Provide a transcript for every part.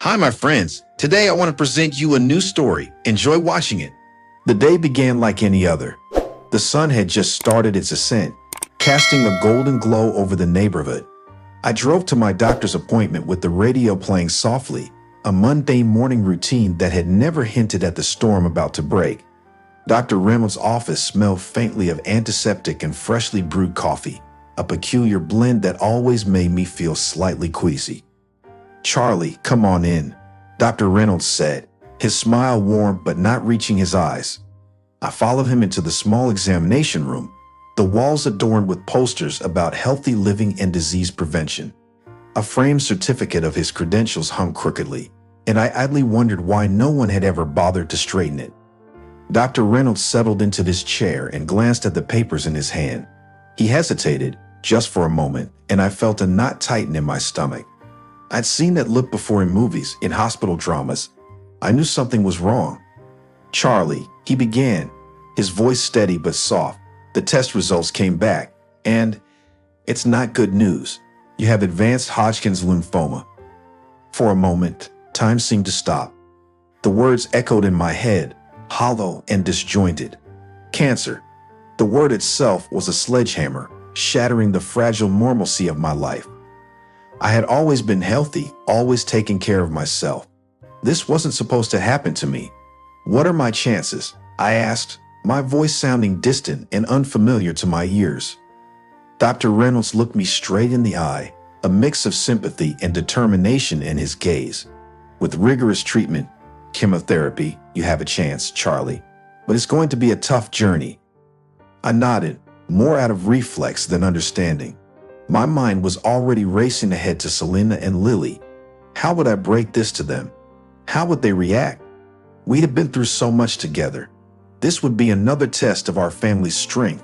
Hi, my friends. Today I want to present you a new story. Enjoy watching it. The day began like any other. The sun had just started its ascent, casting a golden glow over the neighborhood. I drove to my doctor's appointment with the radio playing softly, a mundane morning routine that had never hinted at the storm about to break. Dr. Reynolds' office smelled faintly of antiseptic and freshly brewed coffee, a peculiar blend that always made me feel slightly queasy. "Charlie, come on in," Dr. Reynolds said, his smile warm but not reaching his eyes. I followed him into the small examination room, the walls adorned with posters about healthy living and disease prevention. A framed certificate of his credentials hung crookedly, and I idly wondered why no one had ever bothered to straighten it. Dr. Reynolds settled into his chair and glanced at the papers in his hand. He hesitated, just for a moment, and I felt a knot tighten in my stomach. I'd seen that look before in movies, in hospital dramas. I knew something was wrong. "Charlie," he began, his voice steady but soft. "The test results came back, and it's not good news. You have advanced Hodgkin's lymphoma." For a moment, time seemed to stop. The words echoed in my head, hollow and disjointed. Cancer. The word itself was a sledgehammer, shattering the fragile normalcy of my life. I had always been healthy, always taking care of myself. This wasn't supposed to happen to me. "What are my chances?" I asked, my voice sounding distant and unfamiliar to my ears. Dr. Reynolds looked me straight in the eye, a mix of sympathy and determination in his gaze. "With rigorous treatment, chemotherapy, you have a chance, Charlie, but it's going to be a tough journey." I nodded, more out of reflex than understanding. My mind was already racing ahead to Selena and Lily. How would I break this to them? How would they react? We had been through so much together. This would be another test of our family's strength.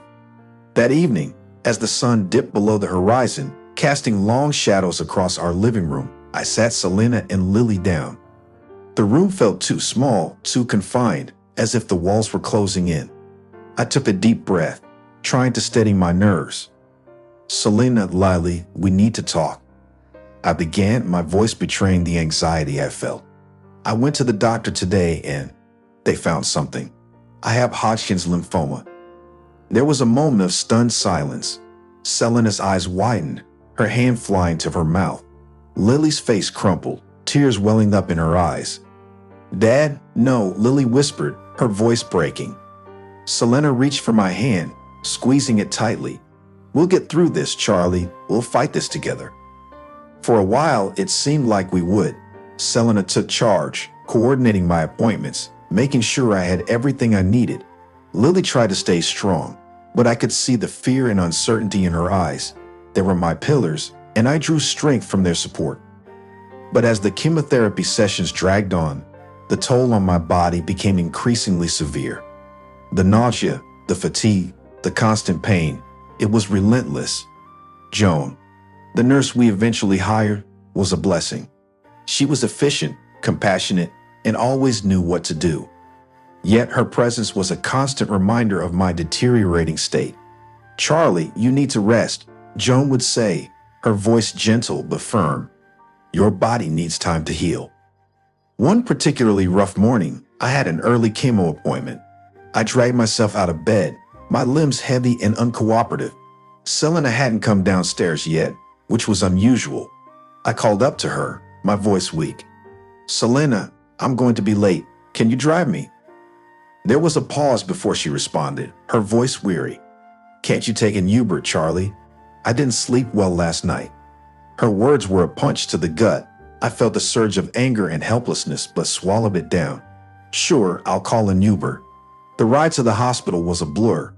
That evening, as the sun dipped below the horizon, casting long shadows across our living room, I sat Selena and Lily down. The room felt too small, too confined, as if the walls were closing in. I took a deep breath, trying to steady my nerves. "Selena, Lily, we need to talk," I began, my voice betraying the anxiety I felt. "I went to the doctor today and they found something. I have Hodgkin's lymphoma." There was a moment of stunned silence. Selena's eyes widened, her hand flying to her mouth. Lily's face crumpled, tears welling up in her eyes. "Dad, no," Lily whispered, her voice breaking. Selena reached for my hand, squeezing it tightly. "We'll get through this, Charlie. We'll fight this together." For a while, it seemed like we would. Selena took charge, coordinating my appointments, making sure I had everything I needed. Lily tried to stay strong, but I could see the fear and uncertainty in her eyes. They were my pillars, and I drew strength from their support. But as the chemotherapy sessions dragged on, the toll on my body became increasingly severe. The nausea, the fatigue, the constant pain, it was relentless. Joan, the nurse we eventually hired, was a blessing. She was efficient, compassionate, and always knew what to do. Yet her presence was a constant reminder of my deteriorating state. "Charlie, you need to rest," Joan would say, her voice gentle but firm. "Your body needs time to heal." One particularly rough morning, I had an early chemo appointment. I dragged myself out of bed, my limbs heavy and uncooperative. Selena hadn't come downstairs yet, which was unusual. I called up to her, my voice weak. "Selena, I'm going to be late. Can you drive me?" There was a pause before she responded, her voice weary. "Can't you take an Uber, Charlie? I didn't sleep well last night." Her words were a punch to the gut. I felt a surge of anger and helplessness, but swallowed it down. "Sure, I'll call an Uber." The ride to the hospital was a blur.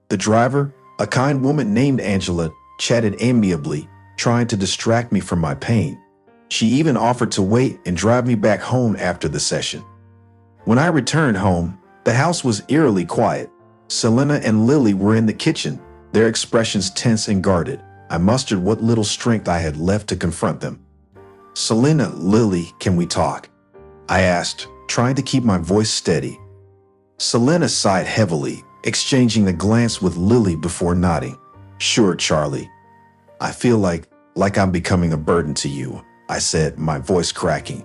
The driver, a kind woman named Angela, chatted amiably, trying to distract me from my pain. She even offered to wait and drive me back home after the session. When I returned home, the house was eerily quiet. Selena and Lily were in the kitchen, their expressions tense and guarded. I mustered what little strength I had left to confront them. "Selena, Lily, can we talk?" I asked, trying to keep my voice steady. Selena sighed heavily, exchanging a glance with Lily before nodding. "Sure, Charlie. I feel like I'm becoming a burden to you," I said, my voice cracking.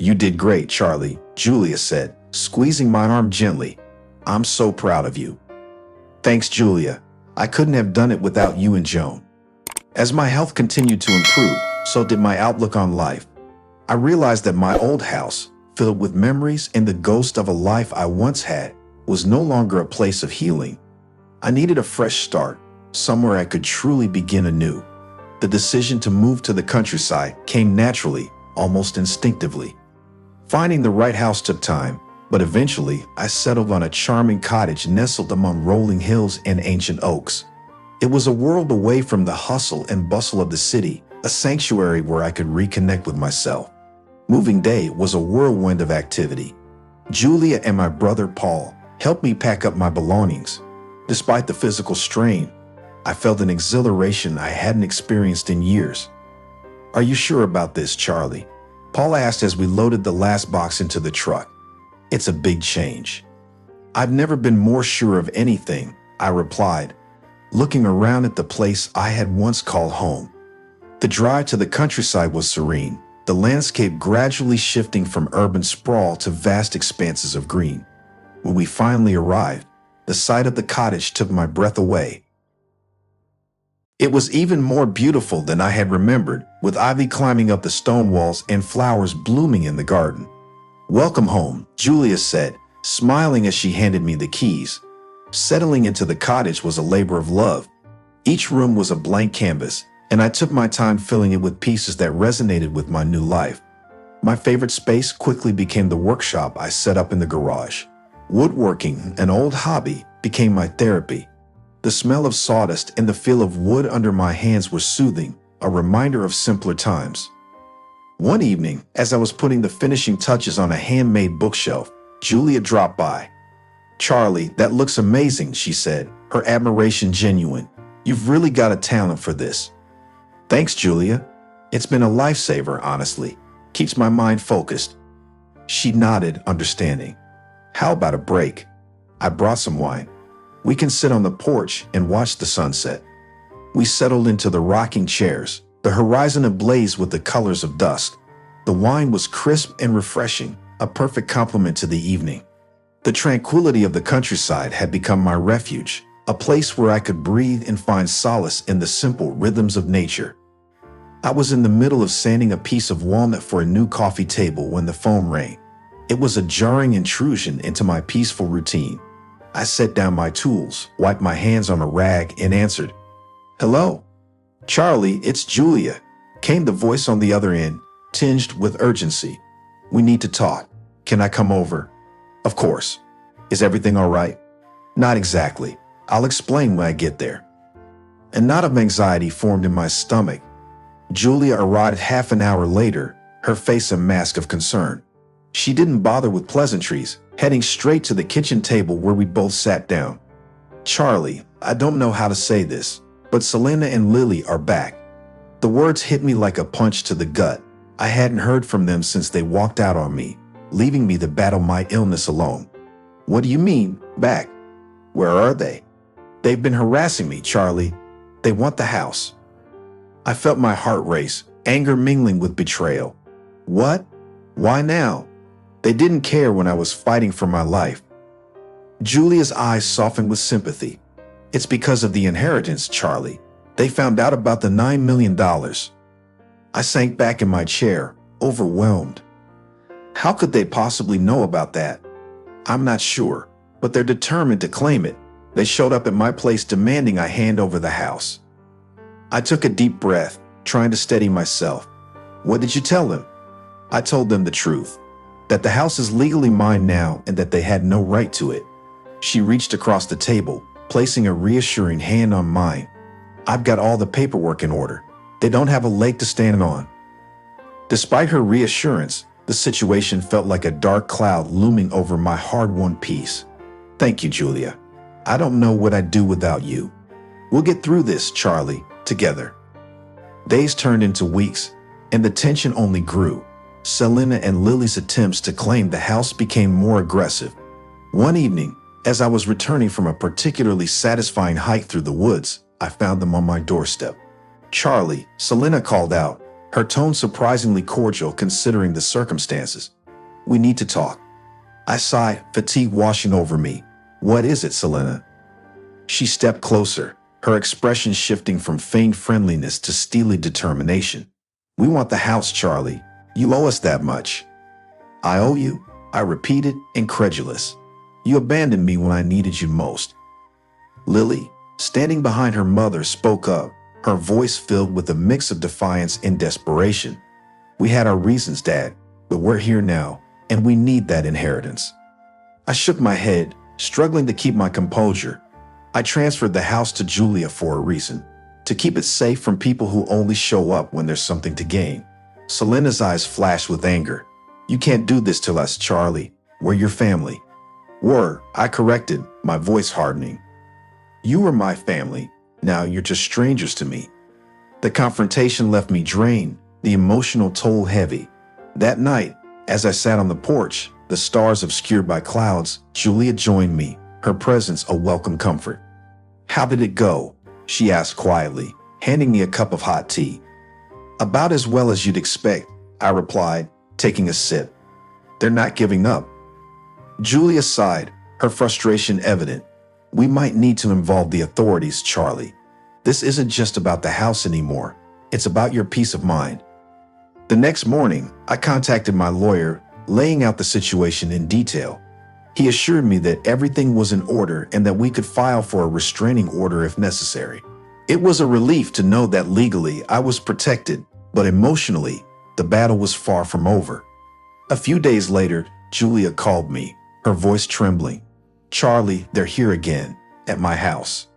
You did great, Charlie, Julia said, squeezing my arm gently. I'm so proud of you. Thanks, Julia. I couldn't have done it without you and Joan. As my health continued to improve, so did my outlook on life. I realized that my old house, filled with memories and the ghost of a life I once had, was no longer a place of healing. I needed a fresh start, somewhere I could truly begin anew. The decision to move to the countryside came naturally, almost instinctively. Finding the right house took time, but eventually I settled on a charming cottage nestled among rolling hills and ancient oaks. It was a world away from the hustle and bustle of the city, a sanctuary where I could reconnect with myself. Moving day was a whirlwind of activity. Julia and my brother Paul helped me pack up my belongings. Despite the physical strain, I felt an exhilaration I hadn't experienced in years. Are you sure about this, Charlie? Paul asked as we loaded the last box into the truck. It's a big change. I've never been more sure of anything, I replied, looking around at the place I had once called home. The drive to the countryside was serene, the landscape gradually shifting from urban sprawl to vast expanses of green. When we finally arrived, the sight of the cottage took my breath away. It was even more beautiful than I had remembered, with ivy climbing up the stone walls and flowers blooming in the garden. Welcome home, Julia said, smiling as she handed me the keys. Settling into the cottage was a labor of love. Each room was a blank canvas, and I took my time filling it with pieces that resonated with my new life. My favorite space quickly became the workshop I set up in the garage. Woodworking, an old hobby, became my therapy. The smell of sawdust and the feel of wood under my hands were soothing, a reminder of simpler times. One evening, as I was putting the finishing touches on a handmade bookshelf, Julia dropped by. Charlie, that looks amazing, she said, her admiration genuine. You've really got a talent for this. Thanks, Julia. It's been a lifesaver, honestly. Keeps my mind focused. She nodded, understanding. How about a break? I brought some wine. We can sit on the porch and watch the sunset. We settled into the rocking chairs, the horizon ablaze with the colors of dusk. The wine was crisp and refreshing, a perfect complement to the evening. The tranquility of the countryside had become my refuge, a place where I could breathe and find solace in the simple rhythms of nature. I was in the middle of sanding a piece of walnut for a new coffee table when the phone rang. It was a jarring intrusion into my peaceful routine. I set down my tools, wiped my hands on a rag, and answered. Hello? Charlie, it's Julia, came the voice on the other end, tinged with urgency. We need to talk. Can I come over? Of course. Is everything all right? Not exactly. I'll explain when I get there. A knot of anxiety formed in my stomach. Julia arrived half an hour later, her face a mask of concern. She didn't bother with pleasantries, heading straight to the kitchen table where we both sat down. Charlie, I don't know how to say this, but Selena and Lily are back. The words hit me like a punch to the gut. I hadn't heard from them since they walked out on me, leaving me to battle my illness alone. What do you mean, back? Where are they? They've been harassing me, Charlie. They want the house. I felt my heart race, anger mingling with betrayal. What? Why now? They didn't care when I was fighting for my life. Julia's eyes softened with sympathy. It's because of the inheritance, Charlie. They found out about the $9 million. I sank back in my chair, overwhelmed. How could they possibly know about that? I'm not sure, but they're determined to claim it. They showed up at my place demanding I hand over the house. I took a deep breath, trying to steady myself. What did you tell them? I told them the truth, that the house is legally mine now and that they had no right to it. She reached across the table, placing a reassuring hand on mine. I've got all the paperwork in order. They don't have a leg to stand on. Despite her reassurance, the situation felt like a dark cloud looming over my hard-won peace. Thank you, Julia. I don't know what I'd do without you. We'll get through this, Charlie, together. Days turned into weeks, and the tension only grew. Selena and Lily's attempts to claim the house became more aggressive. One evening, as I was returning from a particularly satisfying hike through the woods, I found them on my doorstep. Charlie, Selena called out, her tone surprisingly cordial considering the circumstances. "We need to talk." I sighed, fatigue washing over me. "What is it, Selena?" She stepped closer, her expression shifting from feigned friendliness to steely determination. "We want the house, Charlie. You owe us that much." "I owe you?" I repeated, incredulous. "You abandoned me when I needed you most." Lily, standing behind her mother, spoke up, her voice filled with a mix of defiance and desperation. "We had our reasons, Dad, but we're here now, and we need that inheritance." I shook my head, struggling to keep my composure. I transferred the house to Julia for a reason, to keep it safe from people who only show up when there's something to gain. Selena's eyes flashed with anger. "You can't do this to us, Charlie. We're your family." "Were," I corrected, my voice hardening. "You were my family. Now you're just strangers to me." The confrontation left me drained, the emotional toll heavy. That night, as I sat on the porch, the stars obscured by clouds, Julia joined me, her presence a welcome comfort. "How did it go?" she asked quietly, handing me a cup of hot tea. "About as well as you'd expect," I replied, taking a sip. "They're not giving up." Julia sighed, her frustration evident. "We might need to involve the authorities, Charlie. This isn't just about the house anymore. It's about your peace of mind." The next morning, I contacted my lawyer, laying out the situation in detail. He assured me that everything was in order and that we could file for a restraining order if necessary. It was a relief to know that legally I was protected, but emotionally, the battle was far from over. A few days later, Julia called me, her voice trembling. "Charlie, they're here again, at my house."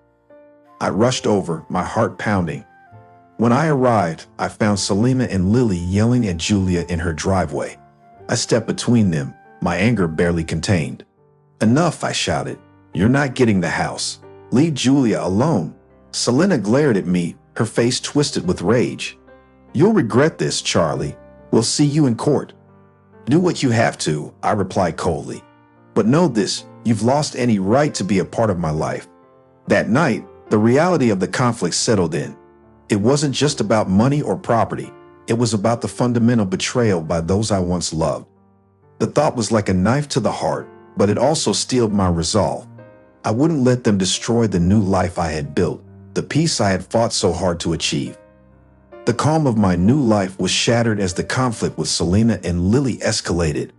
I rushed over, my heart pounding. When I arrived, I found Selena and Lily yelling at Julia in her driveway. I stepped between them, my anger barely contained. "Enough," I shouted. "You're not getting the house. Leave Julia alone." Selena glared at me, her face twisted with rage. "You'll regret this, Charlie. We'll see you in court." "Do what you have to," I replied coldly. "But know this, you've lost any right to be a part of my life." That night, the reality of the conflict settled in. It wasn't just about money or property. It was about the fundamental betrayal by those I once loved. The thought was like a knife to the heart, but it also steeled my resolve. I wouldn't let them destroy the new life I had built, the peace I had fought so hard to achieve. The calm of my new life was shattered as the conflict with Selena and Lily escalated.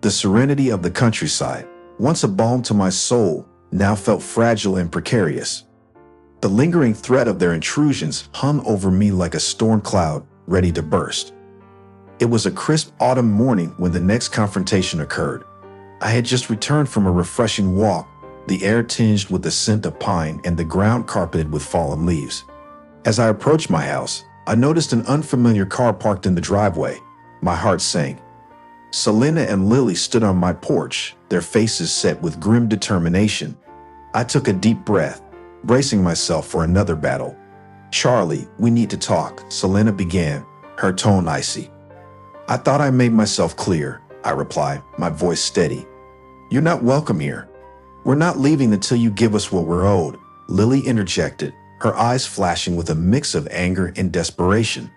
The serenity of the countryside, once a balm to my soul, now felt fragile and precarious. The lingering threat of their intrusions hung over me like a storm cloud, ready to burst. It was a crisp autumn morning when the next confrontation occurred. I had just returned from a refreshing walk, the air tinged with the scent of pine and the ground carpeted with fallen leaves. As I approached my house, I noticed an unfamiliar car parked in the driveway. My heart sank. Selena and Lily stood on my porch, their faces set with grim determination. I took a deep breath, bracing myself for another battle. "Charlie, we need to talk," Selena began, her tone icy. "I thought I made myself clear," I replied, my voice steady. "You're not welcome here. We're not leaving until you give us what we're owed," Lily interjected, her eyes flashing with a mix of anger and desperation.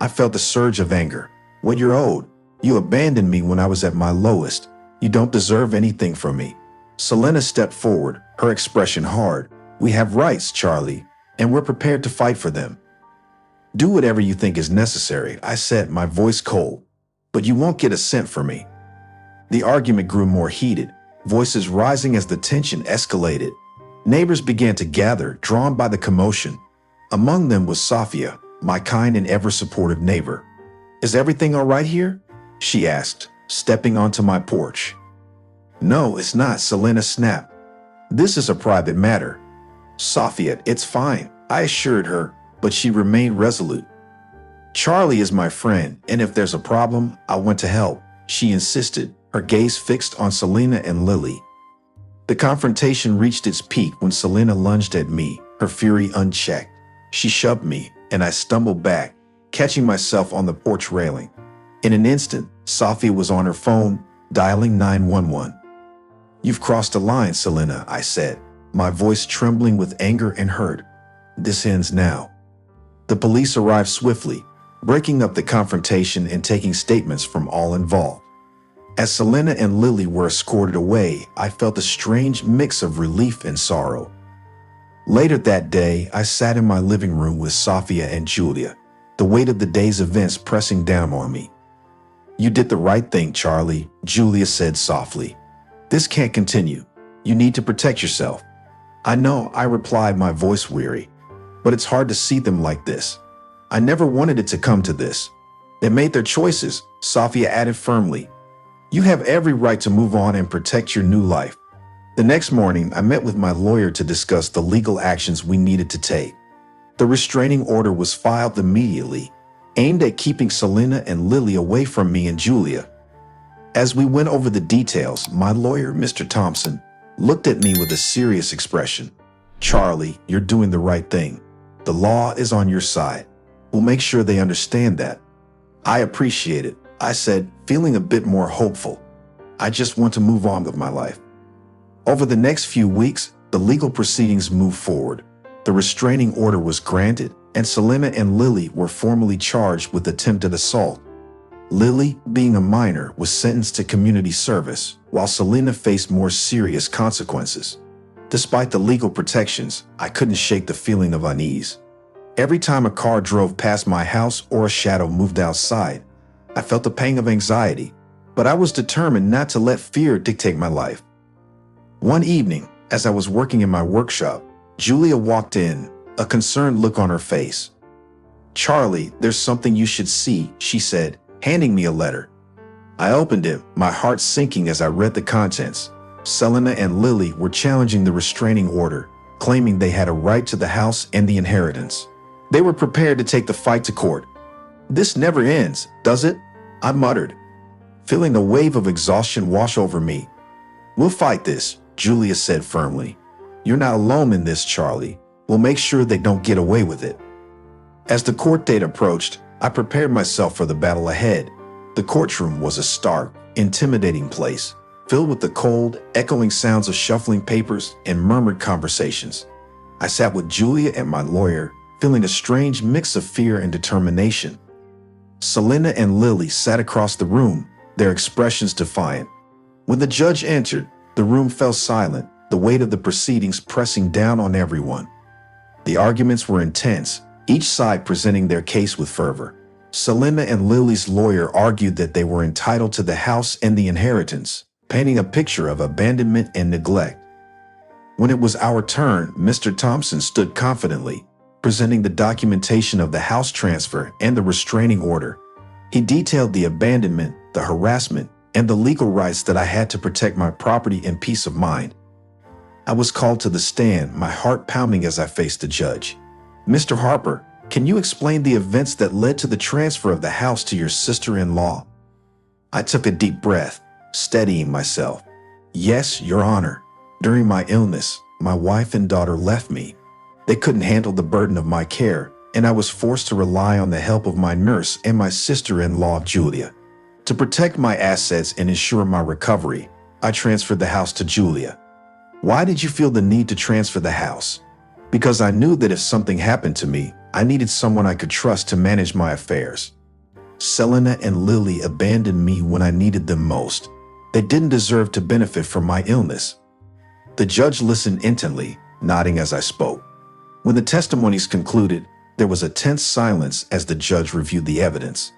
I felt a surge of anger. "What you're owed? You abandoned me when I was at my lowest. You don't deserve anything from me." Selena stepped forward, her expression hard. "We have rights, Charlie, and we're prepared to fight for them." "Do whatever you think is necessary," I said, my voice cold. "But you won't get a cent from me." The argument grew more heated, voices rising as the tension escalated. Neighbors began to gather, drawn by the commotion. Among them was Safia, my kind and ever-supportive neighbor. "Is everything all right here?" she asked, stepping onto my porch. "No, it's not," Selena snapped. "This is a private matter." "Safia, it's fine," I assured her, but she remained resolute. "Charlie is my friend, and if there's a problem, I want to help," she insisted, her gaze fixed on Selena and Lily. The confrontation reached its peak when Selena lunged at me, her fury unchecked. She shoved me, and I stumbled back, catching myself on the porch railing. In an instant, Safia was on her phone, dialing 911. "You've crossed a line, Selena," I said, my voice trembling with anger and hurt. "This ends now." The police arrived swiftly, breaking up the confrontation and taking statements from all involved. As Selena and Lily were escorted away, I felt a strange mix of relief and sorrow. Later that day, I sat in my living room with Sophia and Julia, the weight of the day's events pressing down on me. "You did the right thing, Charlie," Julia said softly. "This can't continue. You need to protect yourself." "I know," I replied, my voice weary. "But it's hard to see them like this. I never wanted it to come to this." "They made their choices," Sophia added firmly. "You have every right to move on and protect your new life." The next morning, I met with my lawyer to discuss the legal actions we needed to take. The restraining order was filed immediately, aimed at keeping Selena and Lily away from me and Julia. As we went over the details, my lawyer, Mr. Thompson, looked at me with a serious expression. "Charlie, you're doing the right thing. The law is on your side. We'll make sure they understand that." "I appreciate it," I said, feeling a bit more hopeful. "I just want to move on with my life." Over the next few weeks, the legal proceedings moved forward. The restraining order was granted, and Selena and Lily were formally charged with attempted assault. Lily, being a minor, was sentenced to community service, while Selena faced more serious consequences. Despite the legal protections, I couldn't shake the feeling of unease. Every time a car drove past my house or a shadow moved outside, I felt a pang of anxiety, but I was determined not to let fear dictate my life. One evening, as I was working in my workshop, Julia walked in, a concerned look on her face. "Charlie, there's something you should see," she said, handing me a letter. I opened it, my heart sinking as I read the contents. Selena and Lily were challenging the restraining order, claiming they had a right to the house and the inheritance. They were prepared to take the fight to court. "This never ends, does it?" I muttered, feeling a wave of exhaustion wash over me. "We'll fight this," Julia said firmly. "You're not alone in this, Charlie. We'll make sure they don't get away with it." As the court date approached, I prepared myself for the battle ahead. The courtroom was a stark, intimidating place, filled with the cold, echoing sounds of shuffling papers and murmured conversations. I sat with Julia and my lawyer, feeling a strange mix of fear and determination. Selena and Lily sat across the room, their expressions defiant. When the judge entered, the room fell silent, the weight of the proceedings pressing down on everyone. The arguments were intense, each side presenting their case with fervor. Selena and Lily's lawyer argued that they were entitled to the house and the inheritance, painting a picture of abandonment and neglect. When it was our turn, Mr. Thompson stood confidently, presenting the documentation of the house transfer and the restraining order. He detailed the abandonment, the harassment, and the legal rights that I had to protect my property and peace of mind. I was called to the stand, my heart pounding as I faced the judge. "Mr. Harper, can you explain the events that led to the transfer of the house to your sister-in-law?" I took a deep breath, steadying myself. "Yes, Your Honor. During my illness, my wife and daughter left me. They couldn't handle the burden of my care, and I was forced to rely on the help of my nurse and my sister-in-law, Julia. To protect my assets and ensure my recovery, I transferred the house to Julia." "Why did you feel the need to transfer the house?" "Because I knew that if something happened to me, I needed someone I could trust to manage my affairs. Selena and Lily abandoned me when I needed them most. They didn't deserve to benefit from my illness." The judge listened intently, nodding as I spoke. When the testimonies concluded, there was a tense silence as the judge reviewed the evidence.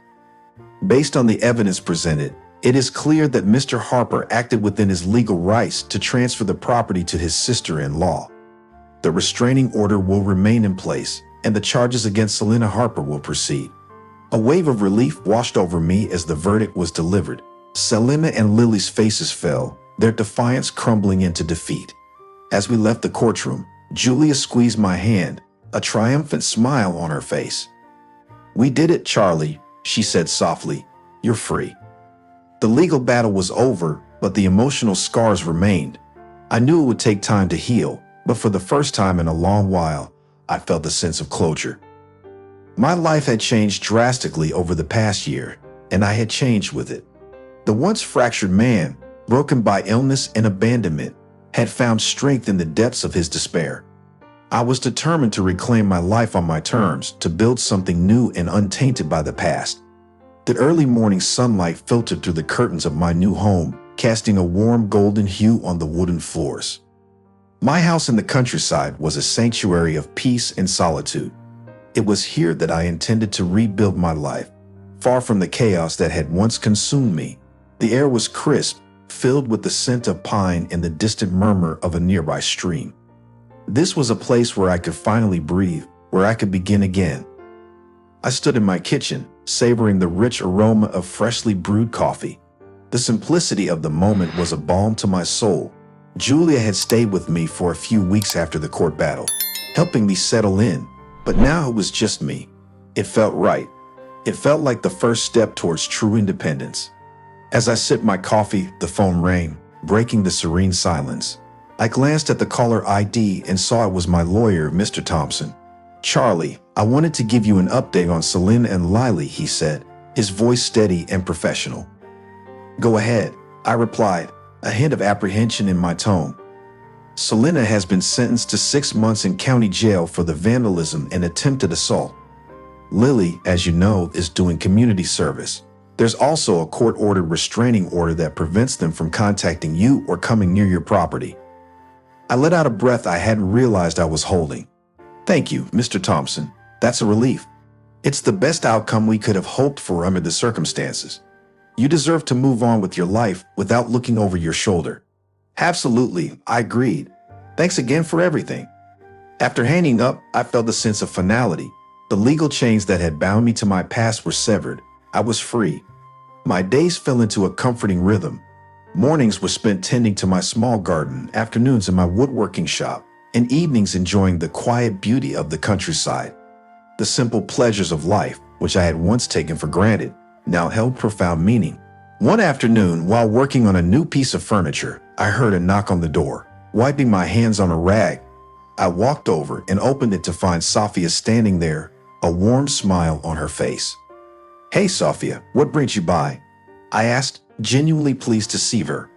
Based on the evidence presented, it is clear that Mr. Harper acted within his legal rights to transfer the property to his sister-in-law. The restraining order will remain in place, and the charges against Selena Harper will proceed. A wave of relief washed over me as the verdict was delivered. Selena and Lily's faces fell, their defiance crumbling into defeat. As we left the courtroom, Julia squeezed my hand, a triumphant smile on her face. "We did it, Charlie," she said softly. "You're free." The legal battle was over, but the emotional scars remained. I knew it would take time to heal, but for the first time in a long while, I felt a sense of closure. My life had changed drastically over the past year, and I had changed with it. The once fractured man, broken by illness and abandonment, had found strength in the depths of his despair. I was determined to reclaim my life on my terms, to build something new and untainted by the past. The early morning sunlight filtered through the curtains of my new home, casting a warm golden hue on the wooden floors. My house in the countryside was a sanctuary of peace and solitude. It was here that I intended to rebuild my life, far from the chaos that had once consumed me. The air was crisp, filled with the scent of pine and the distant murmur of a nearby stream. This was a place where I could finally breathe, where I could begin again. I stood in my kitchen, savoring the rich aroma of freshly brewed coffee. The simplicity of the moment was a balm to my soul. Julia had stayed with me for a few weeks after the court battle, helping me settle in, but now it was just me. It felt right. It felt like the first step towards true independence. As I sipped my coffee, the phone rang, breaking the serene silence. I glanced at the caller ID and saw it was my lawyer, Mr. Thompson. "Charlie, I wanted to give you an update on Selena and Lily," he said, his voice steady and professional. "Go ahead," I replied, a hint of apprehension in my tone. "Selena has been sentenced to 6 months in county jail for the vandalism and attempted assault. Lily, as you know, is doing community service. There's also a court-ordered restraining order that prevents them from contacting you or coming near your property." I let out a breath I hadn't realized I was holding. "Thank you, Mr. Thompson. That's a relief. It's the best outcome we could have hoped for under the circumstances. You deserve to move on with your life without looking over your shoulder." "Absolutely," I agreed. "Thanks again for everything." After hanging up, I felt a sense of finality. The legal chains that had bound me to my past were severed. I was free. My days fell into a comforting rhythm. Mornings were spent tending to my small garden, afternoons in my woodworking shop, and evenings enjoying the quiet beauty of the countryside. The simple pleasures of life, which I had once taken for granted, now held profound meaning. One afternoon, while working on a new piece of furniture, I heard a knock on the door. Wiping my hands on a rag, I walked over and opened it to find Sophia standing there, a warm smile on her face. "Hey, Sophia, what brings you by?" I asked, genuinely pleased to see her.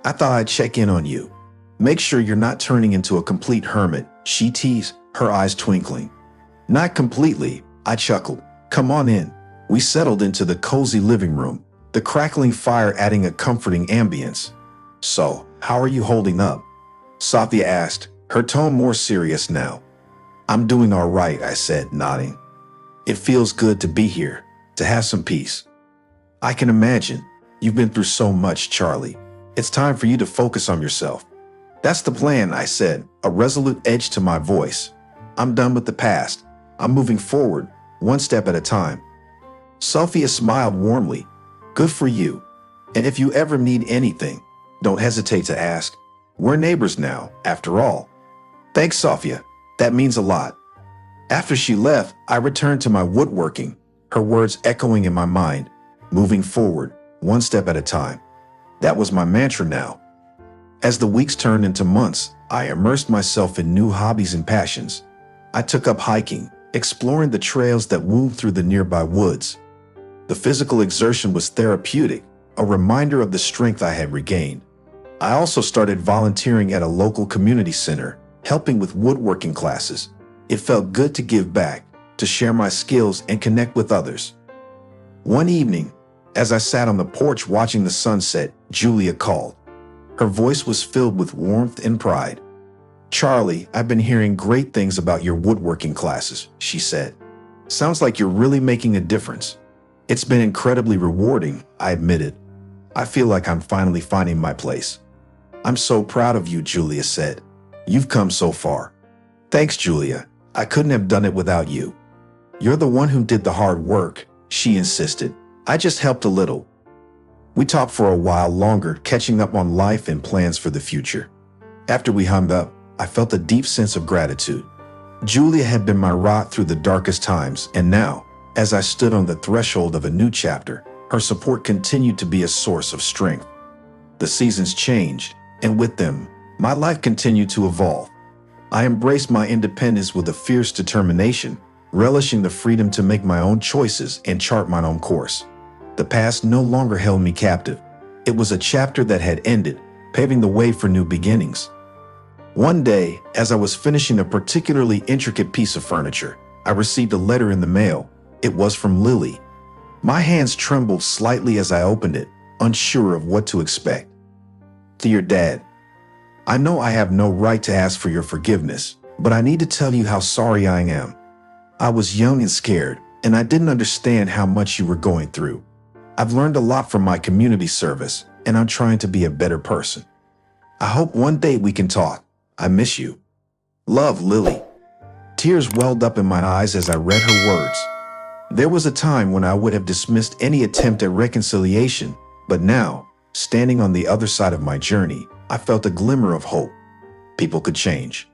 "I thought I'd check in on you. Make sure you're not turning into a complete hermit," she teased, her eyes twinkling. "Not completely," I chuckled. "Come on in." We settled into the cozy living room, the crackling fire adding a comforting ambience. "So, how are you holding up?" Sophia asked, her tone more serious now. "I'm doing all right," I said, nodding. "It feels good to be here, to have some peace." "I can imagine. You've been through so much, Charlie. It's time for you to focus on yourself." "That's the plan," I said, a resolute edge to my voice. "I'm done with the past. I'm moving forward, one step at a time." Sophia smiled warmly. "Good for you. And if you ever need anything, don't hesitate to ask. We're neighbors now, after all." "Thanks, Sophia. That means a lot." After she left, I returned to my woodworking, her words echoing in my mind, moving forward, one step at a time. That was my mantra now. As the weeks turned into months, I immersed myself in new hobbies and passions. I took up hiking, exploring the trails that wound through the nearby woods. The physical exertion was therapeutic, a reminder of the strength I had regained. I also started volunteering at a local community center, helping with woodworking classes. It felt good to give back, to share my skills and connect with others. One evening, as I sat on the porch watching the sunset, Julia called. Her voice was filled with warmth and pride. "Charlie, I've been hearing great things about your woodworking classes," she said. "Sounds like you're really making a difference." "It's been incredibly rewarding," I admitted. "I feel like I'm finally finding my place." "I'm so proud of you," Julia said. "You've come so far." "Thanks, Julia. I couldn't have done it without you." "You're the one who did the hard work," she insisted. "I just helped a little." We talked for a while longer, catching up on life and plans for the future. After we hung up, I felt a deep sense of gratitude. Julia had been my rock through the darkest times, and now, as I stood on the threshold of a new chapter, her support continued to be a source of strength. The seasons changed, and with them, my life continued to evolve. I embraced my independence with a fierce determination, relishing the freedom to make my own choices and chart my own course. The past no longer held me captive. It was a chapter that had ended, paving the way for new beginnings. One day, as I was finishing a particularly intricate piece of furniture, I received a letter in the mail. It was from Lily. My hands trembled slightly as I opened it, unsure of what to expect. Dear Dad, I know I have no right to ask for your forgiveness, but I need to tell you how sorry I am. I was young and scared, and I didn't understand how much you were going through. I've learned a lot from my community service, and I'm trying to be a better person. I hope one day we can talk. I miss you. Love, Lily. Tears welled up in my eyes as I read her words. There was a time when I would have dismissed any attempt at reconciliation, but now, standing on the other side of my journey, I felt a glimmer of hope. People could change.